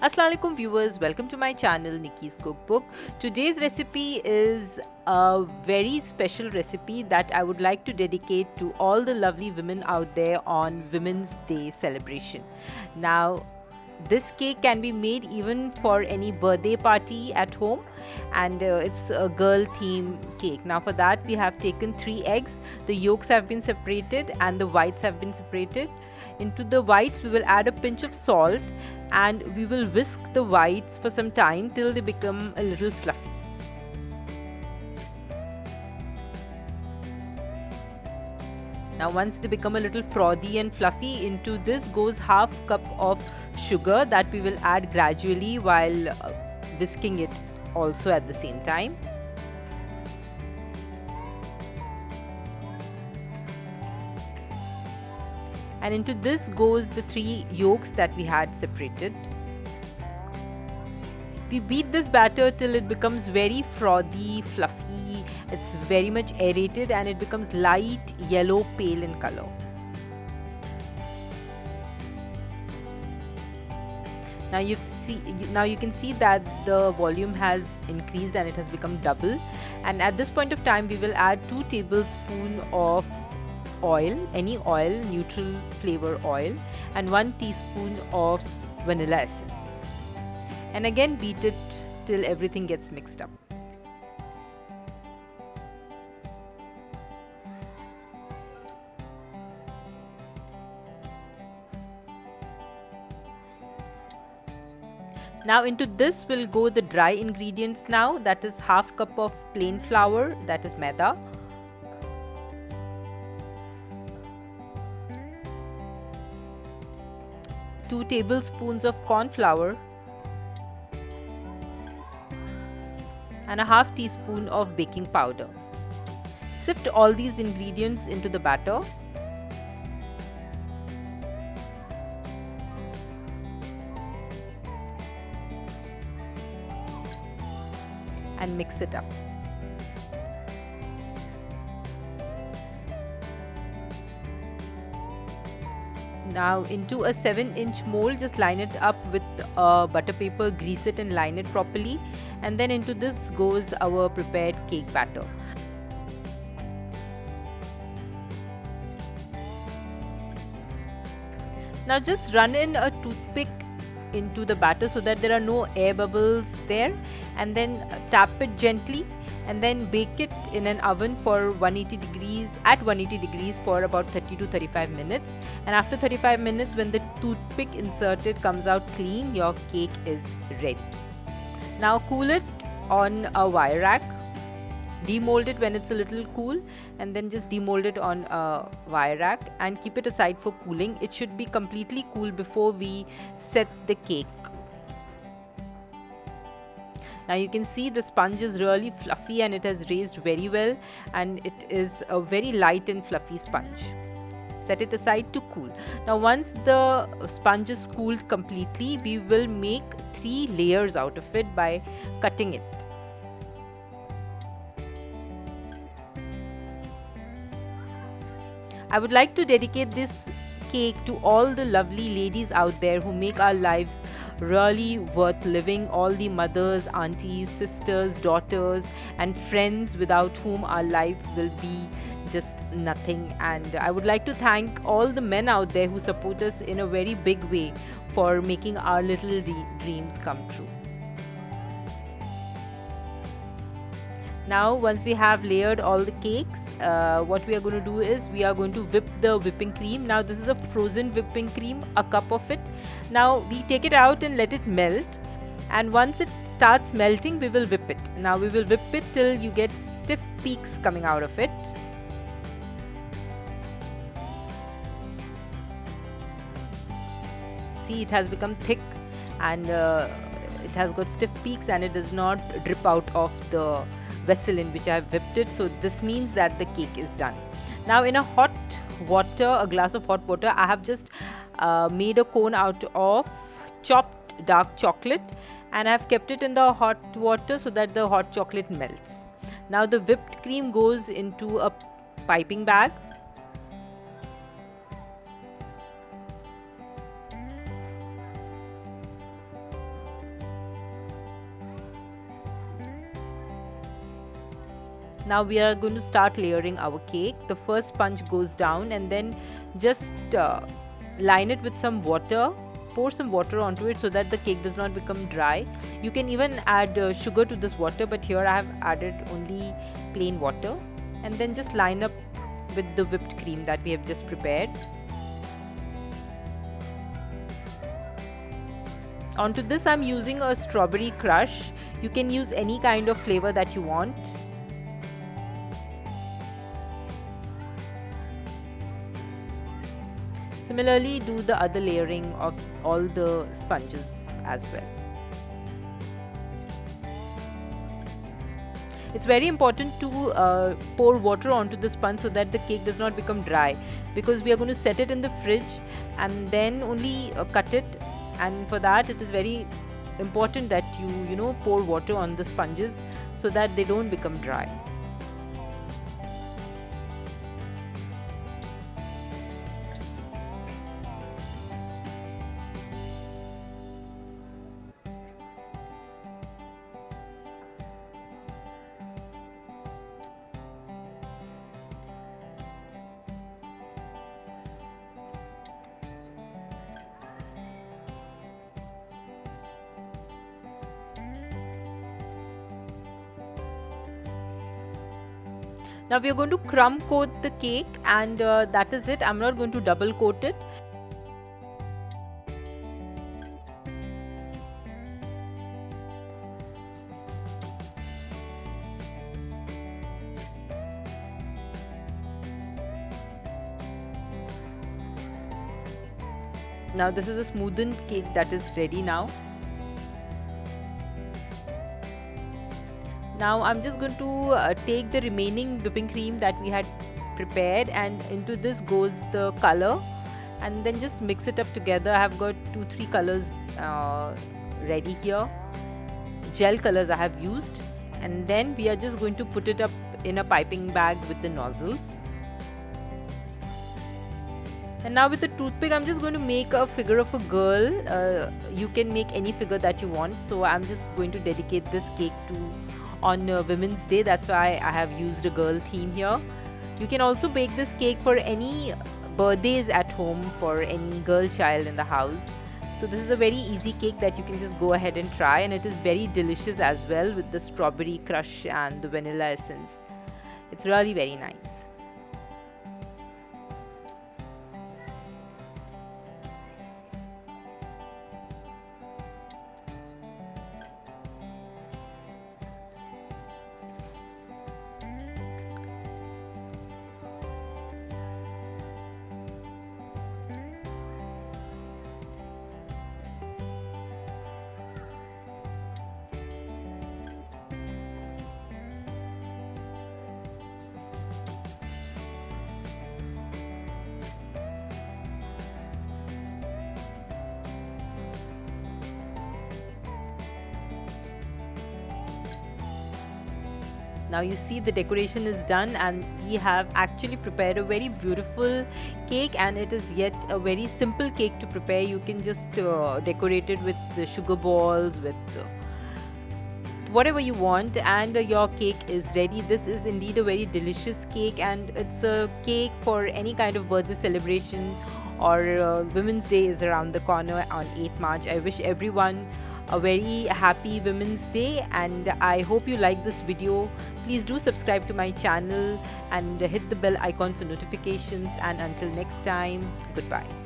Assalamualaikum viewers, welcome to my channel Nikki's Cookbook. Today's recipe is a very special recipe that I would like to dedicate to all the lovely women out there on Women's Day celebration. Now, this cake can be made even for any birthday party at home, and it's a girl theme cake. Now for that we have taken 3 eggs. The yolks have been separated and the whites have been separated. Into the whites we will add a pinch of salt, and we will whisk the whites for some time till they become a little fluffy. Now once they become a little frothy and fluffy, into this goes half cup of sugar that we will add gradually while whisking it also at the same time. And into this goes the 3 yolks that we had separated. We beat this batter till it becomes very frothy, fluffy. It's very much aerated and it becomes light yellow pale in color. Now you can see that the volume has increased and it has become double. And at this point of time we will add 2 tablespoons of oil, any oil, neutral flavor oil, and 1 teaspoon of vanilla essence. And again beat it till everything gets mixed up. Now into this will go the dry ingredients now, that is half cup of plain flour, that is maida. 2 tablespoons of corn flour and a half teaspoon of baking powder. Sift all these ingredients into the batter. And mix it up. Now into a 7-inch mold, just line it up with butter paper, grease it and line it properly, and then into this goes our prepared cake batter. Now just run in a toothpick into the batter so that there are no air bubbles there, and then tap it gently and then bake it in an oven for 180 degrees for about 30 to 35 minutes. And after 35 minutes, when the toothpick inserted comes out clean, your cake is ready. Now cool it on a wire rack. Demold it when it's a little cool, and then just demold it on a wire rack and keep it aside for cooling. It should be completely cool before we set the cake. Now you can see the sponge is really fluffy and it has raised very well, and it is a very light and fluffy sponge. Set it aside to cool. Now once the sponge is cooled completely, we will make 3 layers out of it by cutting it. I would like to dedicate this cake to all the lovely ladies out there who make our lives really worth living, all the mothers, aunties, sisters, daughters and friends without whom our life will be just nothing. And I would like to thank all the men out there who support us in a very big way for making our little dreams come true. Now once we have layered all the cakes, what we are going to do is we are going to whip the whipping cream. Now this is a frozen whipping cream, a cup of it. Now we take it out and let it melt, and once it starts melting we will whip it. Now we will whip it till you get stiff peaks coming out of it. See, it has become thick and it has got stiff peaks and it does not drip out of the vessel in which I have whipped it. So this means that the cake is done. Now in a hot water, a glass of hot water, I have just made a cone out of chopped dark chocolate, and I have kept it in the hot water so that the hot chocolate melts. Now the whipped cream goes into a piping bag. Now we are going to start layering our cake. The first sponge goes down and then just line it with some water. Pour some water onto it so that the cake does not become dry. You can even add sugar to this water, but here I have added only plain water. And then just line up with the whipped cream that we have just prepared. Onto this I'm using a strawberry crush. You can use any kind of flavor that you want. Similarly, do the other layering of all the sponges as well. It's very important to pour water onto the sponge so that the cake does not become dry, because we are going to set it in the fridge and then only cut it, and for that it is very important that you pour water on the sponges so that they don't become dry. Now we are going to crumb coat the cake, and that is it. I'm not going to double coat it. Now this is a smoothened cake that is ready now. Now I'm just going to take the remaining whipping cream that we had prepared, and into this goes the color, and then just mix it up together. I have got 2-3 colors ready here. Gel colors I have used, and then we are just going to put it up in a piping bag with the nozzles. And now with the toothpick I'm just going to make a figure of a girl. You can make any figure that you want, so I'm just going to dedicate this cake on Women's Day. That's why I have used a girl theme here. You can also bake this cake for any birthdays at home for any girl child in the house. So this is a very easy cake that you can just go ahead and try, and it is very delicious as well with the strawberry crush and the vanilla essence. It's really very nice. Now you see the decoration is done, and we have actually prepared a very beautiful cake, and it is yet a very simple cake to prepare. You can just decorate it with the sugar balls, with whatever you want, and your cake is ready. This is indeed a very delicious cake, and it's a cake for any kind of birthday celebration, or Women's Day is around the corner on 8th March. I wish everyone a very happy Women's Day, and I hope you like this video. Please do subscribe to my channel and hit the bell icon for notifications, and until next time, goodbye.